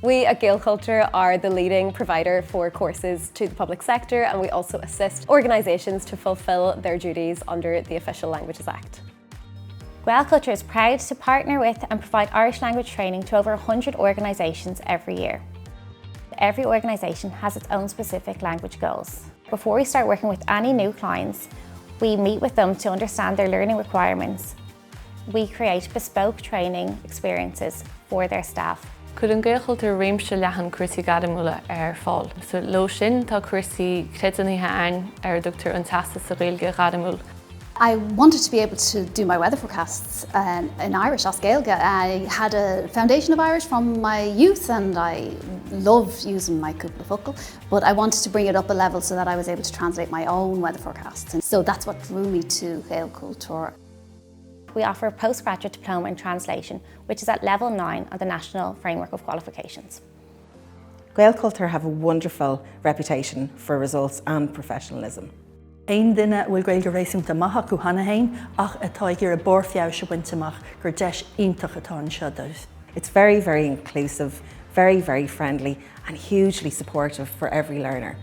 We at Gaelchultúr are the leading provider for courses to the public sector, and we also assist organisations to fulfil their duties under the Official Languages Act. Gaelchultúr is proud to partner with and provide Irish language training to over 100 organisations every year. Every organisation has its own specific language goals. Before we start working with any new clients, we meet with them to understand their learning requirements. We create bespoke training experiences for their staff. Cuid an Gaelchultúr réimse leathan cuirsaí gadamúla fáil. So lo sin tá cuirsaí creidmhithe ann dúictear an teasta sa Ghaeilge gadamúla. I wanted to be able to do my weather forecasts in Irish as Gaeilge. I had a foundation of Irish from my youth and I love using my fheiceáil, but I wanted to bring it up a level so that I was able to translate my own weather forecasts. And so that's what drew me to Gaelchultúr. We offer a postgraduate diploma in translation, which is at level 9 of the National Framework of Qualifications. Gaelchultúr have a wonderful reputation for results and professionalism. Ein duine bhfuil Ghaeilge réisiúnta maithe go hana hain ach atá gur a bór feabhar se bhaintach gur deis iontach atá an seo dubh. It's very, very inclusive, very, very friendly and hugely supportive for every learner.